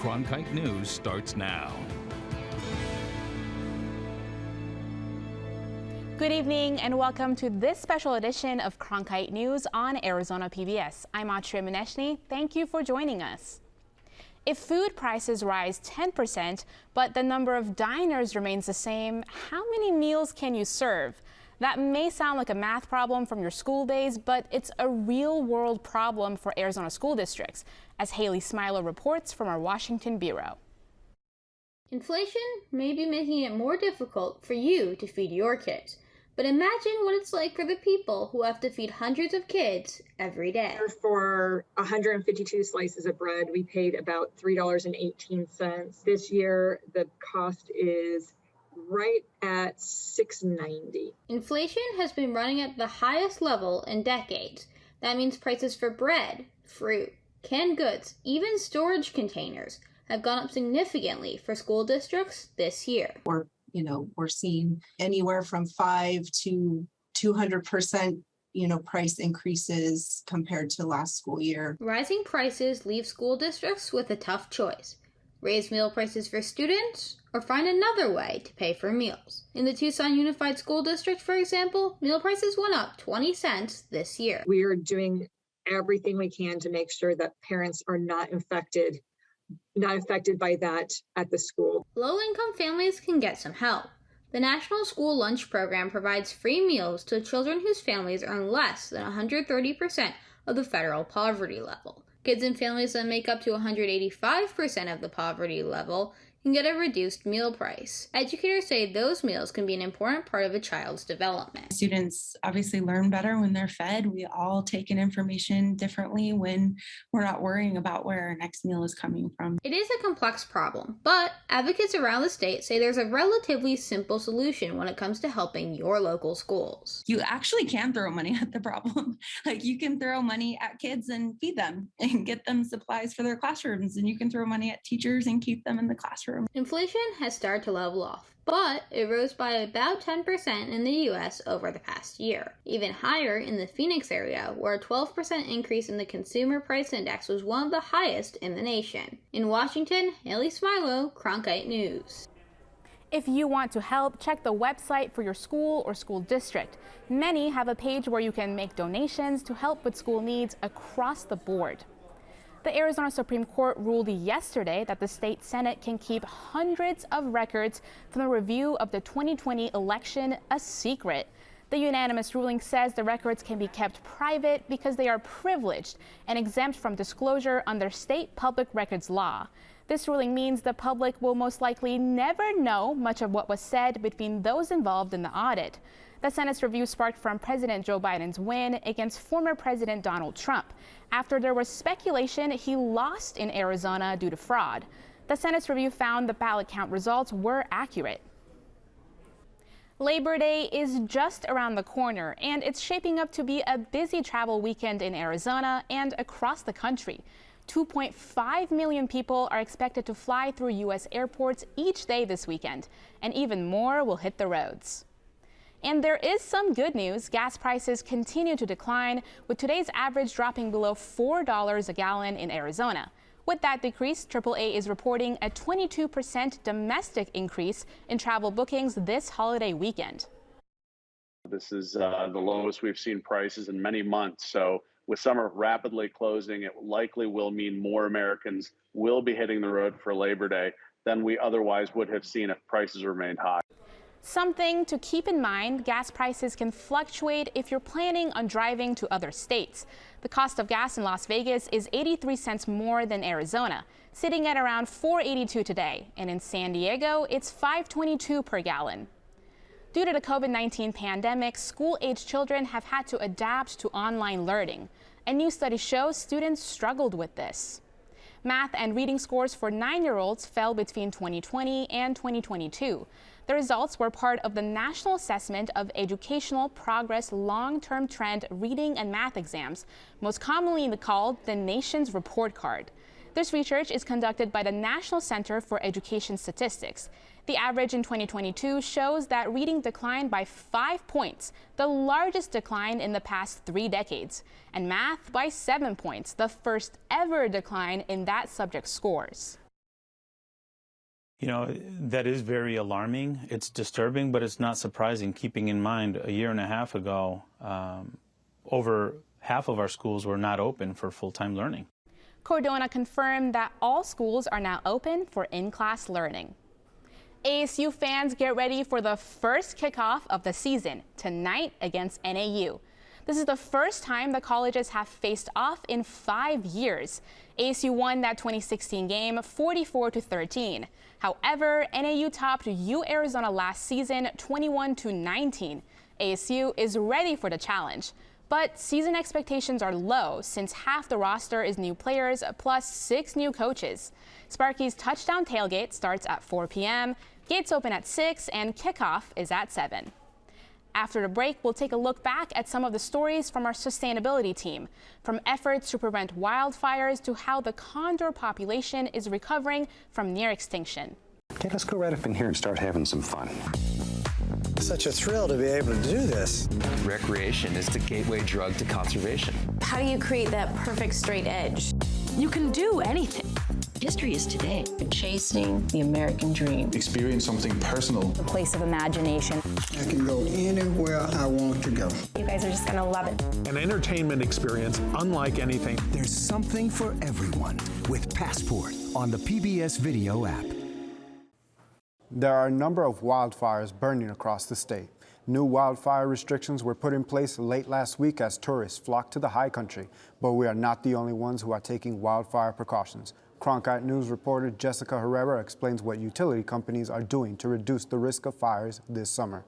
Cronkite News starts now. Good evening and welcome to this special edition of Cronkite News on Arizona PBS. I'm Atria Maneshni. Thank you for joining us. If food prices rise 10%, but the number of diners remains the same, how many meals can you serve? That may sound like a math problem from your school days, but it's a real-world problem for Arizona school districts, as Haley Smilo reports from our Washington bureau. Inflation may be making it more difficult for you to feed your kids. But imagine what it's like for the people who have to feed hundreds of kids every day. For 152 slices of bread, we paid about $3.18. This year, the cost is right at $6.90. Inflation has been running at the highest level in decades. That means prices for bread, fruit, canned goods, even storage containers have gone up significantly for school districts this year. We're seeing anywhere from 5 to 200%, price increases compared to last school year. Rising prices leave school districts with a tough choice. Raise meal prices for students or find another way to pay for meals. In the Tucson Unified School District, for example, meal prices went up 20 cents this year. We are doing everything we can to make sure that parents are not affected by that at the school. Low-income families can get some help. The National School Lunch Program provides free meals to children whose families earn less than 130% of the federal poverty level. Kids in families that make up to 185% of the poverty level can get a reduced meal price. Educators say those meals can be an important part of a child's development. Students obviously learn better when they're fed. We all take in information differently when we're not worrying about where our next meal is coming from. It is a complex problem, but advocates around the state say there's a relatively simple solution when it comes to helping your local schools. You actually can throw money at the problem. You can throw money at kids and feed them and get them supplies for their classrooms, and you can throw money at teachers and keep them in the classroom. Inflation has started to level off, but it rose by about 10% in the U.S. over the past year. Even higher in the Phoenix area, where a 12% increase in the Consumer Price Index was one of the highest in the nation. In Washington, Haley Smilo, Cronkite News. If you want to help, check the website for your school or school district. Many have a page where you can make donations to help with school needs across the board. The Arizona Supreme Court ruled yesterday that the state Senate can keep hundreds of records from the review of the 2020 election a secret. The unanimous ruling says the records can be kept private because they are privileged and exempt from disclosure under state public records law. This ruling means the public will most likely never know much of what was said between those involved in the audit. The Senate's review sparked from President Joe Biden's win against former President Donald Trump, after there was speculation he lost in Arizona due to fraud. The Senate's review found the ballot count results were accurate. Labor Day is just around the corner, and it's shaping up to be a busy travel weekend in Arizona and across the country. 2.5 million people are expected to fly through U.S. airports each day this weekend, and even more will hit the roads. And there is some good news. Gas prices continue to decline, with today's average dropping below $4 a gallon in Arizona. With that decrease, AAA is reporting a 22% domestic increase in travel bookings this holiday weekend. This is the lowest we've seen prices in many months. So with summer rapidly closing, it likely will mean more Americans will be hitting the road for Labor Day than we otherwise would have seen if prices remained high. Something to keep in mind, gas prices can fluctuate if you're planning on driving to other states. The cost of gas in Las Vegas is 83 cents more than Arizona, sitting at around $4.82 today. And in San Diego, it's $5.22 per gallon. Due to the COVID-19 pandemic, school-age children have had to adapt to online learning. A new study shows students struggled with this. Math and reading scores for 9-year-olds fell between 2020 and 2022. The results were part of the National Assessment of Educational Progress Long-Term Trend Reading and Math Exams, most commonly called the nation's report card. This research is conducted by the National Center for Education Statistics. The average in 2022 shows that reading declined by 5 points, the largest decline in the past 3 decades, and math by 7 points, the first ever decline in that subject's scores. You know, that is very alarming. It's disturbing, but it's not surprising, keeping in mind a year and a half ago, over half of our schools were not open for full-time learning. Cordona confirmed that all schools are now open for in-class learning. ASU fans, get ready for the first kickoff of the season tonight against NAU. This is the first time the colleges have faced off in 5 years. ASU won that 2016 game 44-13. However, NAU topped U Arizona last season 21-19. ASU is ready for the challenge, but season expectations are low since half the roster is new players plus 6 new coaches. Sparky's touchdown tailgate starts at 4 p.m., gates open at 6, and kickoff is at 7. After the break, we'll take a look back at some of the stories from our sustainability team, from efforts to prevent wildfires to how the condor population is recovering from near extinction. Okay, let's go right up in here and start having some fun. Such a thrill to be able to do this. Recreation is the gateway drug to conservation. How do you create that perfect straight edge? You can do anything. History is today. Chasing the American dream. Experience something personal. A place of imagination. I can go anywhere I want to go. You guys are just going to love it. An entertainment experience unlike anything. There's something for everyone with Passport on the PBS Video app. There are a number of wildfires burning across the state. New wildfire restrictions were put in place late last week as tourists flocked to the high country, but we are not the only ones who are taking wildfire precautions. Cronkite News reporter Jessica Herrera explains what utility companies are doing to reduce the risk of fires this summer.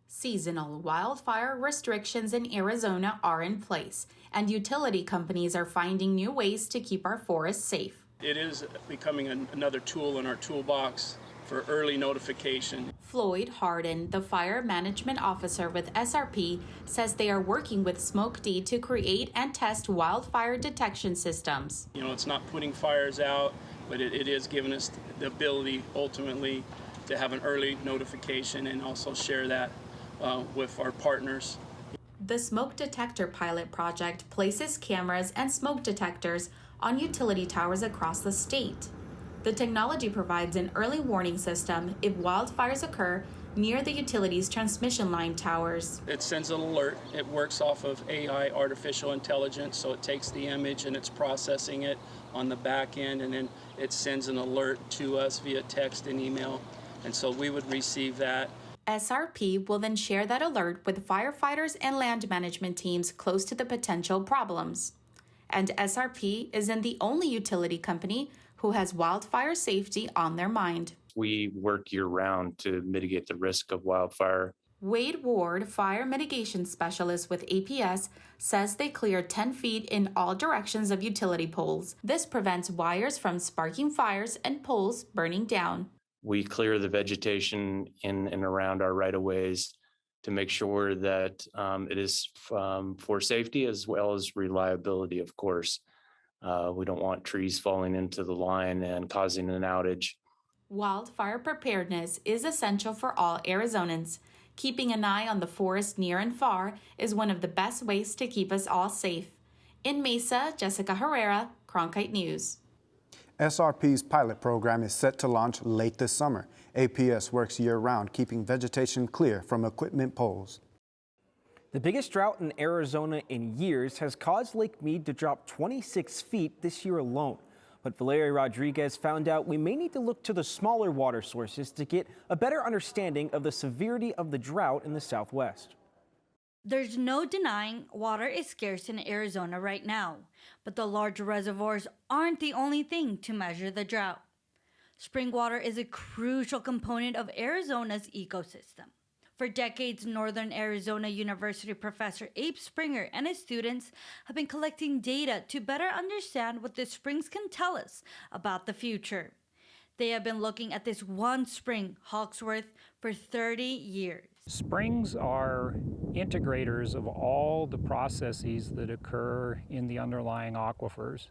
Seasonal wildfire restrictions in Arizona are in place, and utility companies are finding new ways to keep our forests safe. It is becoming another tool in our toolbox for early notification. Floyd Harden, the fire management officer with SRP, says they are working with SmokeD to create and test wildfire detection systems. You know, it's not putting fires out, but it is giving us the ability ultimately to have an early notification and also share that with our partners. The smoke detector pilot project places cameras and smoke detectors on utility towers across the state. The technology provides an early warning system if wildfires occur near the utility's transmission line towers. It sends an alert. It works off of AI, artificial intelligence, so it takes the image and it's processing it on the back end, and then it sends an alert to us via text and email, and so we would receive that. SRP will then share that alert with firefighters and land management teams close to the potential problems. And SRP isn't the only utility company who has wildfire safety on their mind. We work year-round to mitigate the risk of wildfire. Wade Ward, fire mitigation specialist with APS, says they clear 10 feet in all directions of utility poles. This prevents wires from sparking fires and poles burning down. We clear the vegetation in and around our right-of-ways to make sure that it is for safety as well as reliability, of course. We don't want trees falling into the line and causing an outage. Wildfire preparedness is essential for all Arizonans. Keeping an eye on the forest near and far is one of the best ways to keep us all safe. In Mesa, Jessica Herrera, Cronkite News. SRP's pilot program is set to launch late this summer. APS works year-round, keeping vegetation clear from equipment poles. The biggest drought in Arizona in years has caused Lake Mead to drop 26 feet this year alone. But Valeria Rodriguez found out we may need to look to the smaller water sources to get a better understanding of the severity of the drought in the Southwest. There's no denying water is scarce in Arizona right now, but the large reservoirs aren't the only thing to measure the drought. Spring water is a crucial component of Arizona's ecosystem. For decades, Northern Arizona University professor Abe Springer and his students have been collecting data to better understand what the springs can tell us about the future. They have been looking at this one spring, Hawksworth, for 30 years. Springs are integrators of all the processes that occur in the underlying aquifers.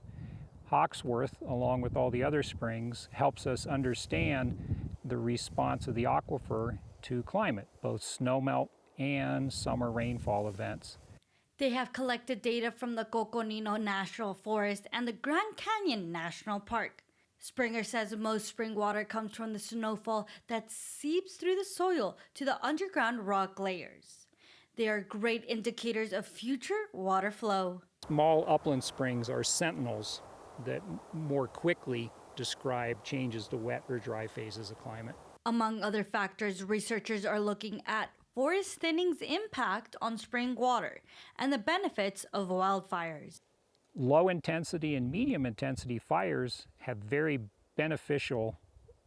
Hawksworth, along with all the other springs, helps us understand the response of the aquifer to climate, both snowmelt and summer rainfall events. They have collected data from the Coconino National Forest and the Grand Canyon National Park. Springer says most spring water comes from the snowfall that seeps through the soil to the underground rock layers. They are great indicators of future water flow. Small upland springs are sentinels that more quickly describe changes to wet or dry phases of climate. Among other factors, researchers are looking at forest thinning's impact on spring water and the benefits of wildfires. Low intensity and medium intensity fires have very beneficial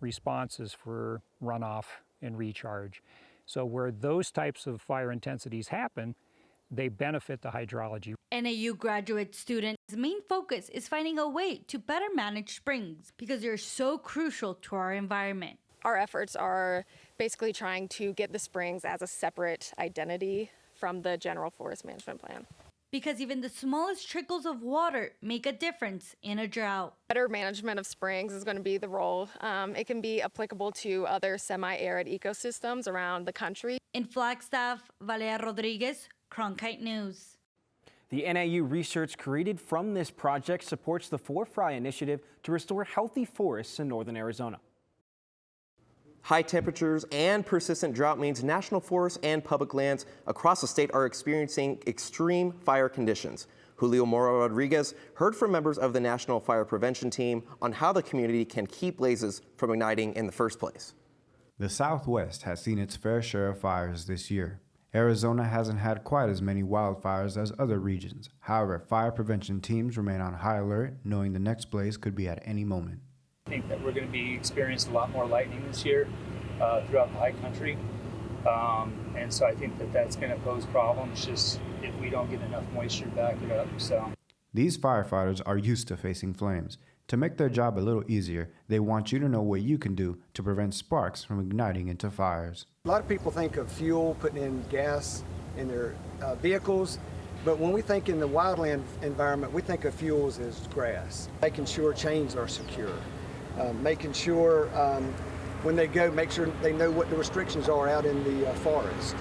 responses for runoff and recharge. So where those types of fire intensities happen, they benefit the hydrology. NAU graduate student's main focus is finding a way to better manage springs because they're so crucial to our environment. Our efforts are basically trying to get the springs as a separate identity from the general forest management plan. Because even the smallest trickles of water make a difference in a drought. Better management of springs is going to be the role. It can be applicable to other semi-arid ecosystems around the country. In Flagstaff, Valeria Rodriguez, Cronkite News. The NAU research created from this project supports the For Fry initiative to restore healthy forests in northern Arizona. High temperatures and persistent drought means national forests and public lands across the state are experiencing extreme fire conditions. Julio Mora Rodriguez heard from members of the National Fire Prevention Team on how the community can keep blazes from igniting in the first place. The Southwest has seen its fair share of fires this year. Arizona hasn't had quite as many wildfires as other regions. However, fire prevention teams remain on high alert, knowing the next blaze could be at any moment. I think that we're going to be experiencing a lot more lightning this year throughout the high country. And so I think that that's going to pose problems just if we don't get enough moisture to back it up. So these firefighters are used to facing flames. To make their job a little easier, they want you to know what you can do to prevent sparks from igniting into fires. A lot of people think of fuel, putting in gas in their vehicles, but when we think in the wildland environment, we think of fuels as grass. Making sure chains are secure, making sure when they go, make sure they know what the restrictions are out in the forest,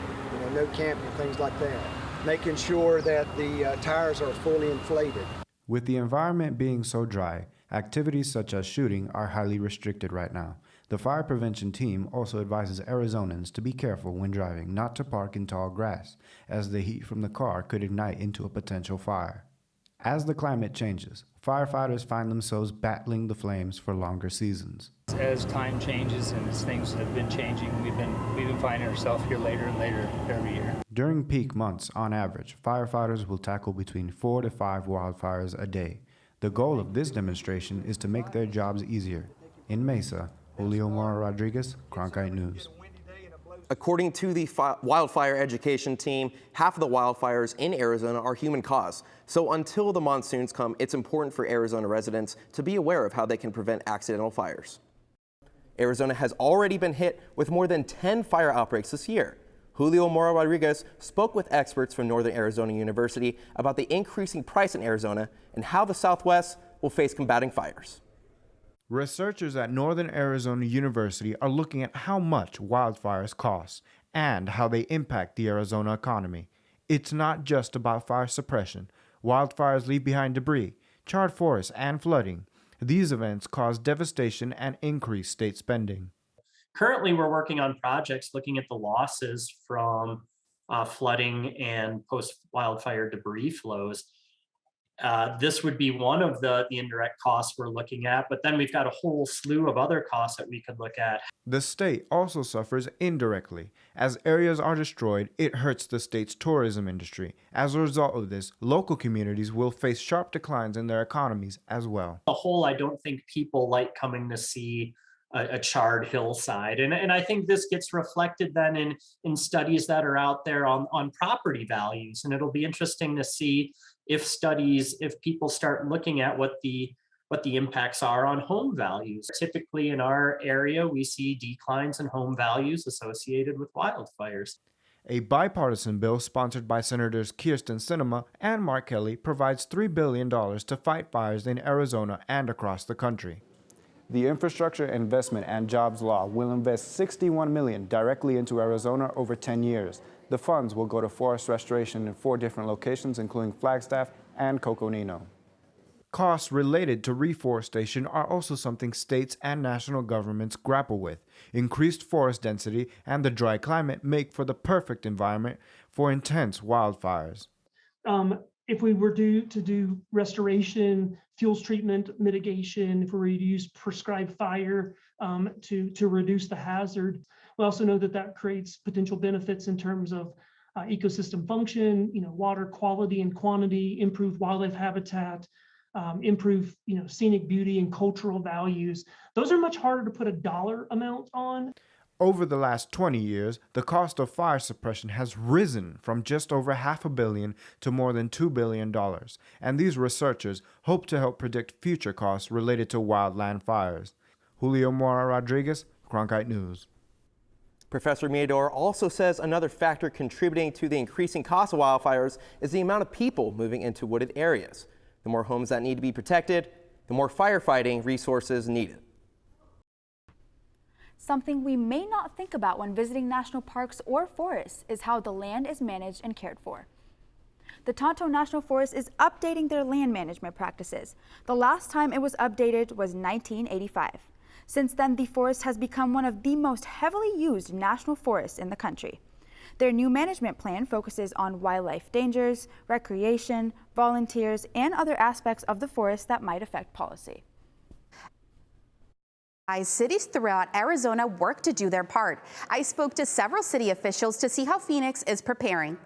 no camping, things like that. Making sure that the tires are fully inflated. With the environment being so dry, activities such as shooting are highly restricted right now. The fire prevention team also advises Arizonans to be careful when driving, not to park in tall grass, as the heat from the car could ignite into a potential fire. As the climate changes, firefighters find themselves battling the flames for longer seasons. as time changes and as things have been changing, we've been finding ourselves here later and later every year. During peak months, on average, firefighters will tackle between 4 to 5 wildfires a day. The goal of this demonstration is to make their jobs easier. In Mesa, Julio Mora Rodriguez, Cronkite News. According to the Wildfire Education Team, half of the wildfires in Arizona are human caused. So until the monsoons come, it's important for Arizona residents to be aware of how they can prevent accidental fires. Arizona has already been hit with more than 10 fire outbreaks this year. Julio Mora Rodriguez spoke with experts from Northern Arizona University about the increasing price in Arizona and how the Southwest will face combating fires. Researchers at Northern Arizona University are looking at how much wildfires cost and how they impact the Arizona economy. It's not just about fire suppression. Wildfires leave behind debris, charred forests, and flooding. These events cause devastation and increase state spending. Currently, we're working on projects looking at the losses from flooding and post-wildfire debris flows. This would be one of the indirect costs we're looking at, but then we've got a whole slew of other costs that we could look at. The state also suffers indirectly. As areas are destroyed, it hurts the state's tourism industry. As a result of this, local communities will face sharp declines in their economies as well. The whole, I don't think people like coming to see a charred hillside. And I think this gets reflected then in studies that are out there on property values. And it'll be interesting to see if people start looking at what the impacts are on home values. Typically in our area, we see declines in home values associated with wildfires. A bipartisan bill sponsored by Senators Kyrsten Sinema and Mark Kelly provides $3 billion to fight fires in Arizona and across the country. The Infrastructure Investment and Jobs Law will invest $61 million directly into Arizona over 10 years. The funds will go to forest restoration in 4 different locations, including Flagstaff and Coconino. Costs related to reforestation are also something states and national governments grapple with. Increased forest density and the dry climate make for the perfect environment for intense wildfires. If we were to do restoration, fuels treatment, mitigation, if we were to use prescribed fire to reduce the hazard, we also know that creates potential benefits in terms of ecosystem function, water quality and quantity, improved wildlife habitat, improve scenic beauty and cultural values. Those are much harder to put a dollar amount on. Over the last 20 years, the cost of fire suppression has risen from just over $500 million to more than $2 billion, and these researchers hope to help predict future costs related to wildland fires. Julio Mora Rodriguez, Cronkite News. Professor Miador also says another factor contributing to the increasing cost of wildfires is the amount of people moving into wooded areas. The more homes that need to be protected, the more firefighting resources needed. Something we may not think about when visiting national parks or forests is how the land is managed and cared for. The Tonto National Forest is updating their land management practices. The last time it was updated was 1985. Since then, the forest has become one of the most heavily used national forests in the country. Their new management plan focuses on wildlife dangers, recreation, volunteers, and other aspects of the forest that might affect policy. Cities throughout Arizona work to do their part. I spoke to several city officials to see how Phoenix is preparing.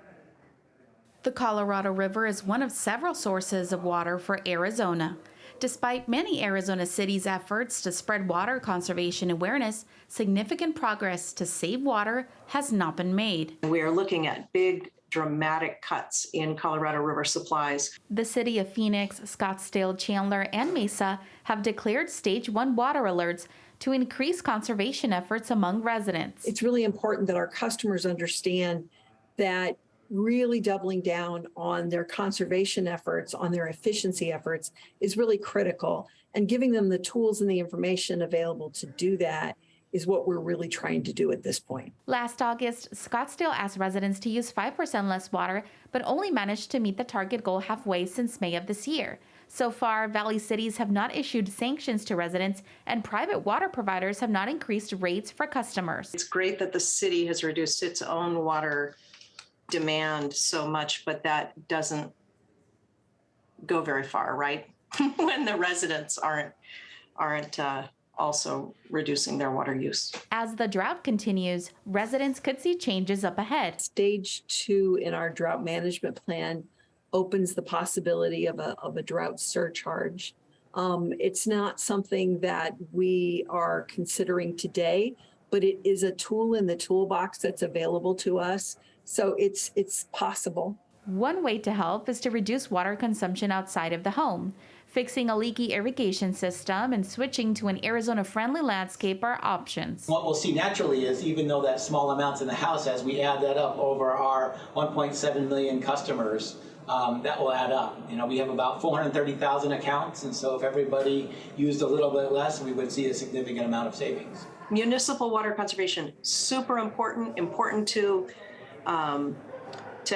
The Colorado River is one of several sources of water for Arizona. Despite many Arizona cities' efforts to spread water conservation awareness, significant progress to save water has not been made. We are looking at big, dramatic cuts in Colorado River supplies. The city of Phoenix, Scottsdale, Chandler, and Mesa have declared Stage 1 water alerts to increase conservation efforts among residents. It's really important that our customers understand that really doubling down on their conservation efforts, on their efficiency efforts is really critical. And giving them the tools and the information available to do that is what we're really trying to do at this point. Last August, Scottsdale asked residents to use 5% less water, but only managed to meet the target goal halfway since May of this year. So far, Valley cities have not issued sanctions to residents, and private water providers have not increased rates for customers. It's great that the city has reduced its own water demand so much, but that doesn't go very far, right? When the residents aren't also reducing their water use. As the drought continues, residents could see changes up ahead. Stage 2 in our drought management plan opens the possibility of a drought surcharge. It's not something that we are considering today, but it is a tool in the toolbox that's available to us. So it's possible. One way to help is to reduce water consumption outside of the home. Fixing a leaky irrigation system and switching to an Arizona-friendly landscape are options. What we'll see naturally is, even though that small amounts in the house, as we add that up over our 1.7 million customers, that will add up. We have about 430,000 accounts, and so if everybody used a little bit less, we would see a significant amount of savings. Municipal water conservation, super important to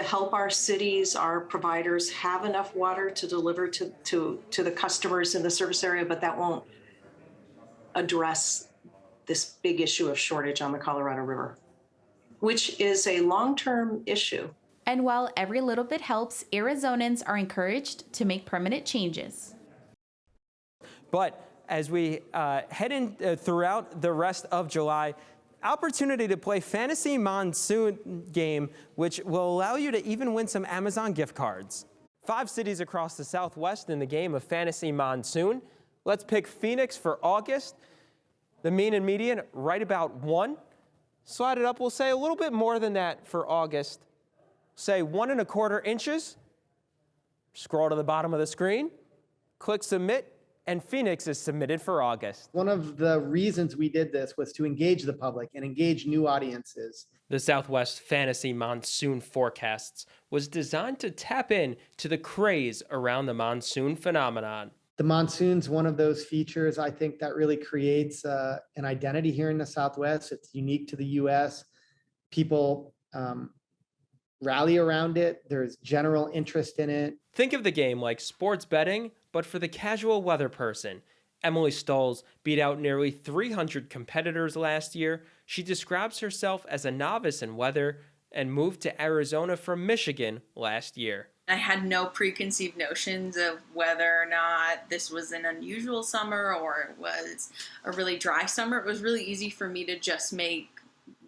help our cities, our providers have enough water to deliver to the customers in the service area, but that won't address this big issue of shortage on the Colorado River, which is a long-term issue. And while every little bit helps, Arizonans are encouraged to make permanent changes. But as we head in throughout the rest of July, opportunity to play Fantasy Monsoon game, which will allow you to even win some Amazon gift cards. 5 cities across the Southwest in the game of Fantasy Monsoon. Let's pick Phoenix for August. The mean and median right about 1. Slide it up, we'll say a little bit more than that for August. Say 1 1/4 inches. Scroll to the bottom of the screen, click submit, and Phoenix is submitted for August. One of the reasons we did this was to engage the public and engage new audiences. The Southwest Fantasy Monsoon Forecasts was designed to tap in to the craze around the monsoon phenomenon. The monsoon's one of those features, I think, that really creates an identity here in the Southwest. It's unique to the U.S. People rally around it. There's general interest in it. Think of the game like sports betting, but for the casual weather person. Emily Stolz beat out nearly 300 competitors last year. She describes herself as a novice in weather and moved to Arizona from Michigan last year. I had no preconceived notions of whether or not this was an unusual summer or it was a really dry summer. It was really easy for me to just make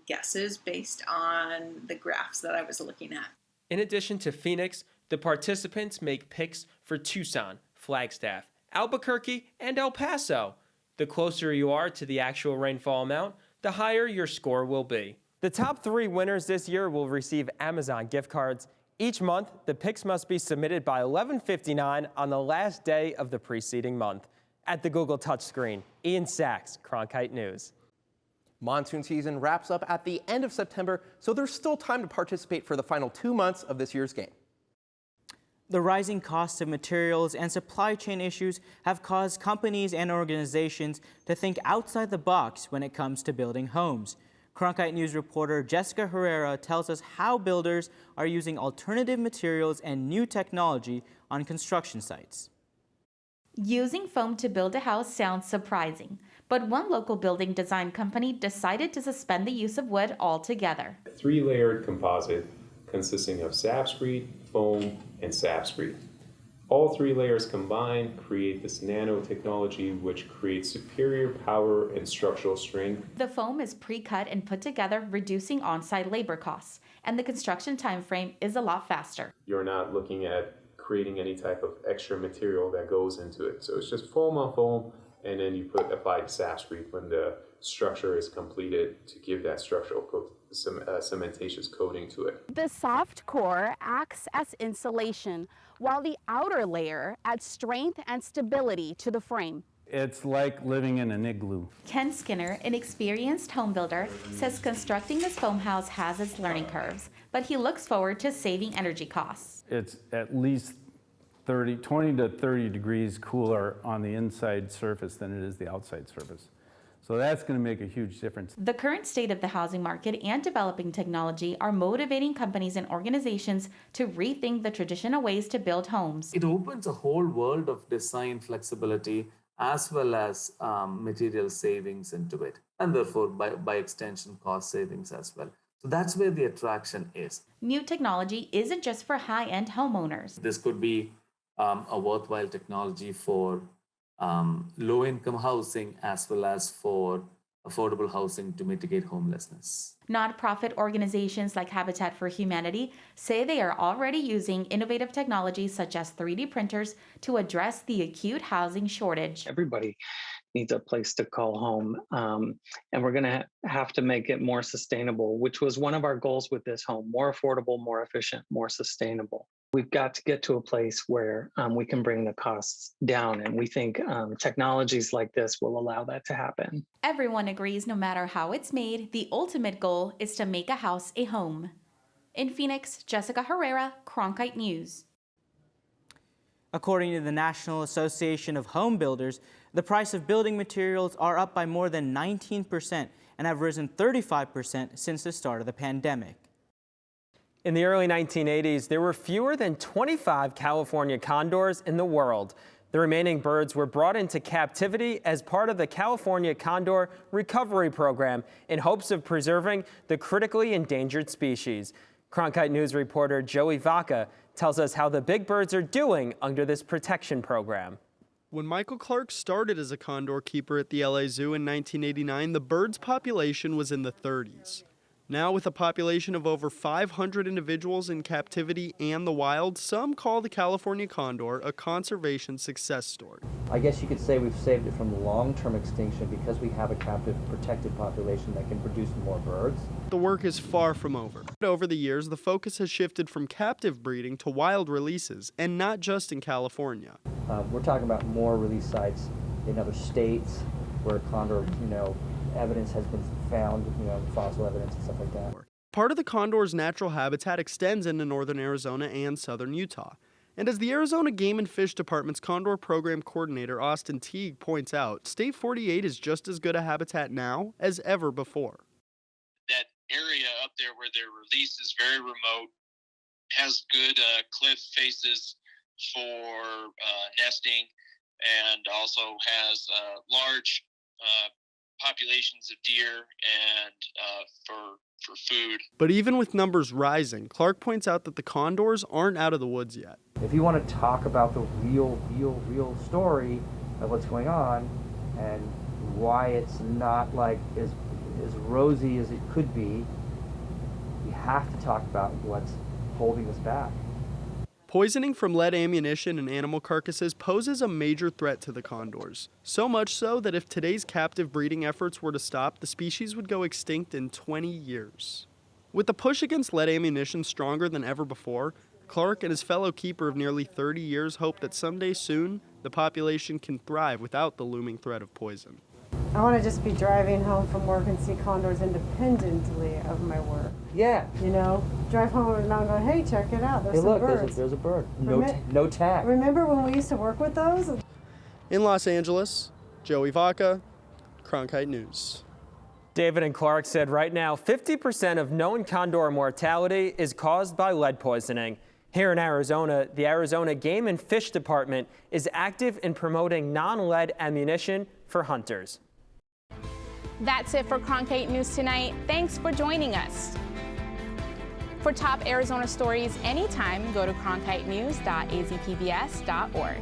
guesses based on the graphs that I was looking at. In addition to Phoenix, the participants make picks for Tucson, Flagstaff, Albuquerque, and El Paso. The closer you are to the actual rainfall amount, the higher your score will be. The top 3 winners this year will receive Amazon gift cards. Each month, the picks must be submitted by 11:59 on the last day of the preceding month. At the Google touchscreen, Ian Sachs, Cronkite News. Monsoon season wraps up at the end of September, so there's still time to participate for the final 2 months of this year's game. The rising costs of materials and supply chain issues have caused companies and organizations to think outside the box when it comes to building homes. Cronkite News reporter Jessica Herrera tells us how builders are using alternative materials and new technology on construction sites. Using foam to build a house sounds surprising, but one local building design company decided to suspend the use of wood altogether. 3-layered composite consisting of sapscrete, foam, and sapscrete. All 3 layers combined create this nanotechnology, which creates superior power and structural strength. The foam is pre-cut and put together, reducing on-site labor costs, and the construction time frame is a lot faster. You're not looking at creating any type of extra material that goes into it. So it's just foam on foam, and then you apply the sapscrete when the structure is completed to give that structural cementatious coating to it. The soft core acts as insulation, while the outer layer adds strength and stability to the frame. It's like living in an igloo. Ken Skinner, an experienced home builder, says constructing this foam house has its learning curves, but he looks forward to saving energy costs. It's at least 20 to 30 degrees cooler on the inside surface than it is the outside surface. So that's going to make a huge difference. The current state of the housing market and developing technology are motivating companies and organizations to rethink the traditional ways to build homes. It opens a whole world of design flexibility as well as material savings into it, and therefore by extension cost savings as well. So that's where the attraction is. New technology isn't just for high-end homeowners. This could be a worthwhile technology for low-income housing as well as for affordable housing to mitigate homelessness. Nonprofit organizations like Habitat for Humanity say they are already using innovative technologies such as 3D printers to address the acute housing shortage. Everybody needs a place to call home, and we're going to have to make it more sustainable, which was one of our goals with this home: more affordable, more efficient, more sustainable. We've got to get to a place where we can bring the costs down, and we think technologies like this will allow that to happen. Everyone agrees no matter how it's made, the ultimate goal is to make a house a home. In Phoenix, Jessica Herrera, Cronkite News. According to the National Association of Home Builders, the price of building materials are up by more than 19% and have risen 35% since the start of the pandemic. In the early 1980s, there were fewer than 25 California condors in the world. The remaining birds were brought into captivity as part of the California Condor Recovery Program in hopes of preserving the critically endangered species. Cronkite News reporter Joey Vaca tells us how the big birds are doing under this protection program. When Michael Clark started as a condor keeper at the LA Zoo in 1989, the bird's population was in the 30s. Now, with a population of over 500 individuals in captivity and the wild, some call the California condor a conservation success story. I guess you could say we've saved it from long-term extinction because we have a captive protected population that can produce more birds. The work is far from over. Over the years, the focus has shifted from captive breeding to wild releases, and not just in California. We're talking about more release sites in other states where condor, evidence has been found, fossil evidence and stuff like that. Part of the condor's natural habitat extends into northern Arizona and southern Utah. And as the Arizona Game and Fish Department's Condor Program Coordinator Austin Teague points out, State 48 is just as good a habitat now as ever before. That area up there where they're released is very remote, has good cliff faces for nesting. and also has large populations of deer and for food. But even with numbers rising, Clark points out that the condors aren't out of the woods yet. If you want to talk about the real story of what's going on and why it's not like as rosy as it could be, you have to talk about what's holding us back. Poisoning from lead ammunition and animal carcasses poses a major threat to the condors. So much so that if today's captive breeding efforts were to stop, the species would go extinct in 20 years. With the push against lead ammunition stronger than ever before, Clark and his fellow keeper of nearly 30 years hope that someday soon, the population can thrive without the looming threat of poison. I want to just be driving home from work and see condors independently of my work. Yeah. You know, drive home and I'm going, hey, check it out. There's Hey, some look, birds. there's a bird. No tag. Remember when we used to work with those? In Los Angeles, Joey Vaca, Cronkite News. David and Clark said right now 50% of known condor mortality is caused by lead poisoning. Here in Arizona, the Arizona Game and Fish Department is active in promoting non-lead ammunition for hunters. That's it for Cronkite News tonight. Thanks for joining us. For top Arizona stories anytime, go to cronkitenews.azpbs.org.